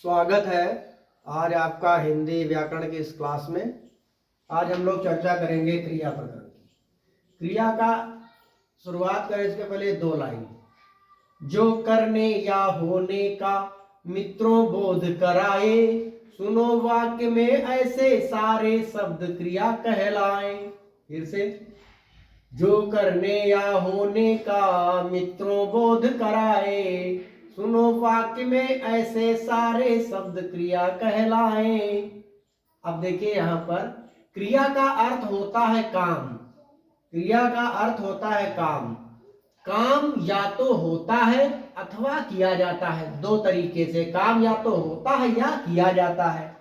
स्वागत है आज आपका हिंदी व्याकरण की इस क्लास में। आज हम लोग चर्चा करेंगे क्रिया प्रकरण की। क्रिया का शुरुआत करें इसके पहले दो लाइन। जो करने या होने का मित्रों बोध कराए, सुनो वाक्य में ऐसे सारे शब्द क्रिया कहलाए। फिर से, जो करने या होने का मित्रों बोध कराए, सुनो वाक्य में ऐसे सारे शब्द क्रिया कहलाए। अब देखिए यहां पर क्रिया का अर्थ होता है काम। क्रिया का अर्थ होता है काम। काम या तो होता है अथवा किया जाता है। दो तरीके से काम या तो होता है या किया जाता है।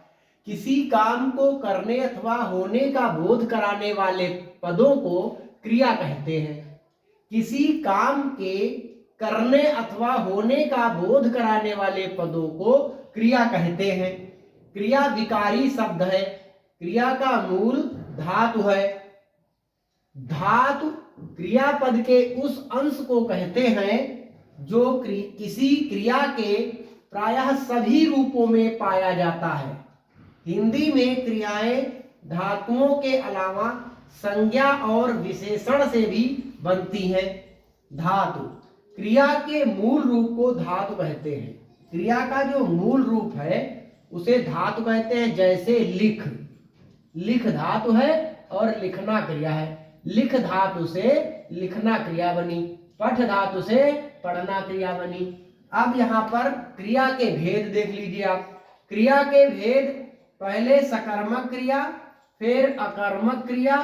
किसी काम को करने अथवा होने का बोध कराने वाले पदों को क्रिया कहते हैं। किसी काम के करने अथवा होने का बोध कराने वाले पदों को क्रिया कहते हैं। क्रिया विकारी शब्द है। क्रिया का मूल धातु है। धातु क्रियापद के उस अंश को कहते हैं जो किसी क्रिया के प्रायः सभी रूपों में पाया जाता है। हिंदी में क्रियाएं धातुओं के अलावा संज्ञा और विशेषण से भी बनती हैं। धातु क्रिया के मूल रूप को धातु कहते हैं। क्रिया का जो मूल रूप है उसे धातु कहते हैं। जैसे लिख, लिख धातु है और लिखना क्रिया है। लिख धातु से लिखना क्रिया बनी। पठ धातु से पढ़ना क्रिया बनी। अब यहाँ पर क्रिया के भेद देख लीजिए आप। क्रिया के भेद, पहले सकर्मक क्रिया, फिर अकर्मक क्रिया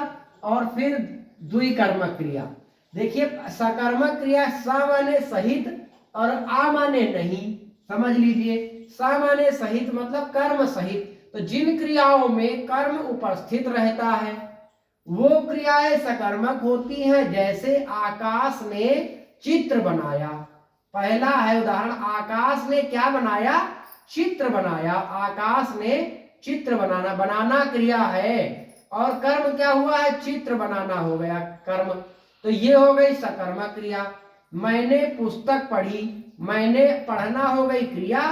और फिर द्विकर्मक क्रिया। देखिए, सकर्मक क्रिया स माने सहित और आ माने नहीं। समझ लीजिए, स माने सहित मतलब कर्म सहित। तो जिन क्रियाओं में कर्म उपस्थित रहता है वो क्रियाएं सकर्मक होती हैं। जैसे आकाश ने चित्र बनाया। पहला है उदाहरण, आकाश ने क्या बनाया? चित्र बनाया। आकाश ने चित्र बनाना, बनाना क्रिया है और कर्म क्या हुआ है? चित्र बनाना हो गया कर्म। तो ये हो गई सकर्मक क्रिया। मैंने पुस्तक पढ़ी, मैंने पढ़ना हो गई क्रिया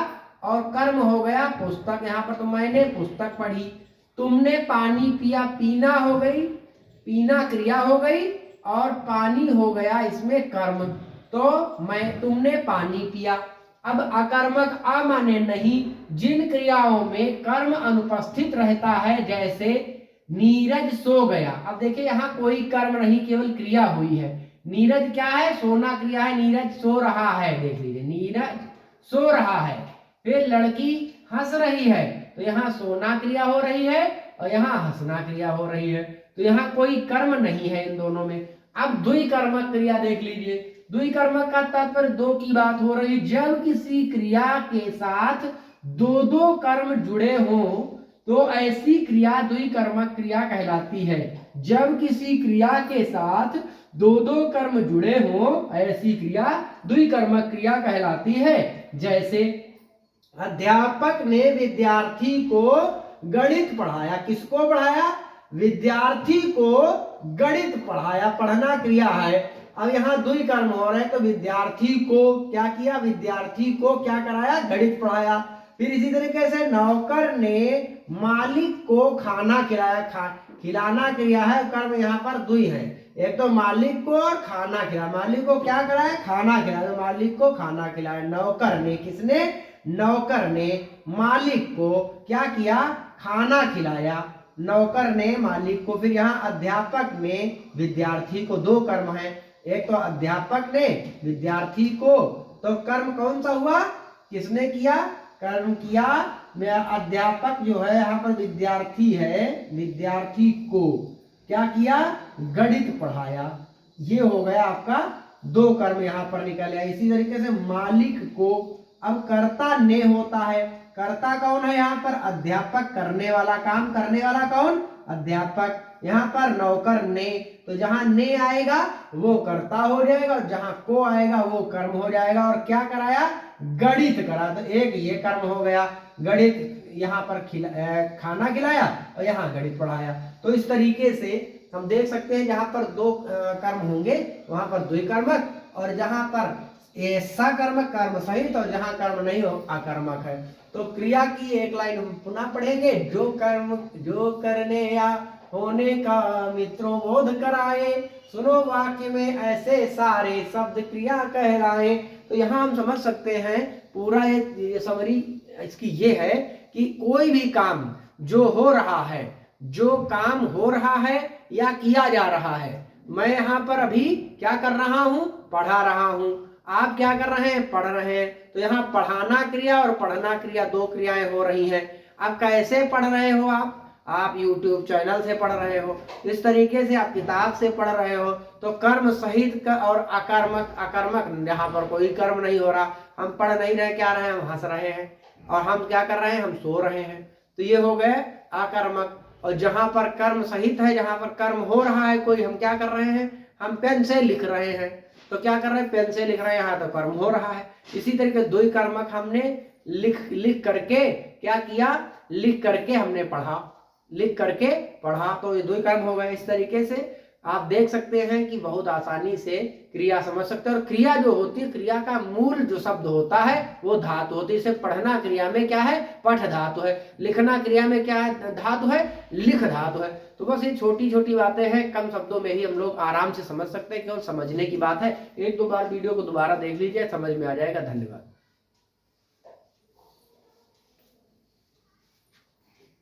और कर्म हो गया पुस्तक। यहाँ पर तो मैंने पुस्तक पढ़ी। तुमने पानी पिया, पीना हो गई, पीना क्रिया हो गई और पानी हो गया इसमें कर्म। तो तुमने पानी पिया। अब अकर्मक आ माने नहीं, जिन क्रियाओं में कर्म अनुपस्थित रहता है, जैसे नीरज सो गया। अब देखिए यहाँ कोई कर्म नहीं, केवल क्रिया हुई है। नीरज क्या है? सोना क्रिया है। नीरज सो रहा है। देख लीजिए, नीरज सो रहा है। फिर लड़की हंस रही है, तो यहाँ सोना क्रिया हो रही है और यहाँ हंसना क्रिया हो रही है। तो यहाँ कोई कर्म नहीं है इन दोनों में। अब द्विकर्मक क्रिया देख लीजिए। द्विकर्मक का तात्पर्य दो की बात हो रही। जब किसी क्रिया के साथ दो दो कर्म जुड़े हों तो ऐसी क्रिया द्विकर्मक क्रिया कहलाती है। जब किसी क्रिया के साथ दो दो कर्म जुड़े हों ऐसी क्रिया द्विकर्मक क्रिया कहलाती है। जैसे अध्यापक ने विद्यार्थी को गणित पढ़ाया। किसको पढ़ाया? विद्यार्थी को गणित पढ़ाया। पढ़ना क्रिया है। अब यहाँ द्विकर्म हो रहे हैं, तो विद्यार्थी को क्या किया? विद्यार्थी को क्या कराया? गणित पढ़ाया। फिर इसी तरीके से नौकर ने मालिक को खाना खिलाया। खिलाना क्रिया है, कर्म यहाँ पर द्वि है। एक तो मालिक को और खाना खिलाया। मालिक को क्या कराया? खाना खिलाया। तो मालिक को खाना खिलाया। नौकर ने, किसने? नौकर ने मालिक को क्या किया? खाना खिलाया। नौकर ने मालिक को। फिर यहाँ अध्यापक ने विद्यार्थी को। दो कर्म है। एक तो अध्यापक ने विद्यार्थी को, तो कर्म कौन सा हुआ? किसने किया? कर्म किया मेरा अध्यापक जो है, यहाँ पर विद्यार्थी है, विद्यार्थी को क्या किया? गणित पढ़ाया। ये हो गया आपका दो कर्म यहाँ पर निकल आया। इसी तरीके से मालिक को, अब कर्ता ने होता है। कर्ता कौन है यहाँ पर? अध्यापक। करने वाला, काम करने वाला कौन? अध्यापक। यहाँ पर नौकर ने, तो जहां ने आएगा वो कर्ता हो जाएगा और जहां को आएगा वो कर्म हो जाएगा। और क्या कराया? गणित करा। तो एक ये कर्म हो गया गणित, यहाँ पर खाना खिलाया और यहाँ गणित पढ़ाया। तो इस तरीके से हम देख सकते हैं जहां पर दो कर्म होंगे वहां पर द्विकर्मक, और जहां पर ये सकर्मक कर्म सहित, और जहां कर्म नहीं हो अकर्मक है। तो क्रिया की एक लाइन हम पुनः पढ़ेंगे। जो करने या होने का मित्रों बोध कराए, सुनो वाक्य में ऐसे सारे शब्द क्रिया कहलाए। तो यहाँ हम समझ सकते हैं पूरा ये समरी इसकी ये है कि कोई भी काम जो हो रहा है, जो काम हो रहा है या किया जा रहा है, मैं यहाँ पर अभी क्या कर रहा हूँ, पढ़ा रहा हूँ, आप क्या कर रहे हैं, पढ़ रहे हैं। तो यहाँ पढ़ाना क्रिया और पढ़ना क्रिया दो क्रियाएं हो रही हैं। आप कैसे पढ़ रहे हो, आप YouTube चैनल से पढ़ रहे हो, इस तरीके से आप किताब से पढ़ रहे हो। तो कर्म सहित का और अकर्मक यहाँ पर कोई कर्म नहीं हो रहा, हम पढ़ नहीं रहे, क्या रहे हैं, हम हंस रहे हैं, और हम क्या कर रहे हैं, हम सो रहे हैं। तो ये हो गए अकर्मक। और जहां पर कर्म सहित है, जहां पर कर्म हो रहा है कोई, हम क्या कर रहे हैं, हम पेन से लिख रहे हैं। तो क्या कर रहे हैं, पेन से लिख रहे हैं, यहाँ तो कर्म हो रहा है। इसी तरीके दो ही कर्मक हमने लिख करके क्या किया, लिख करके हमने पढ़ा, लिख करके पढ़ा, तो ये दो ही कर्म हो गए। इस तरीके से आप देख सकते हैं कि बहुत आसानी से क्रिया समझ सकते हैं। और क्रिया जो होती है, क्रिया का मूल जो शब्द होता है वो धातु होती है। जैसे पढ़ना क्रिया में क्या है, पठ धातु है, लिखना क्रिया में क्या है, धातु है, लिख धातु है। तो बस ये छोटी छोटी बातें हैं, कम शब्दों में ही हम लोग आराम से समझ सकते हैं, केवल समझने की बात है। एक दो बार वीडियो को दोबारा देख लीजिए, समझ में आ जाएगा। धन्यवाद।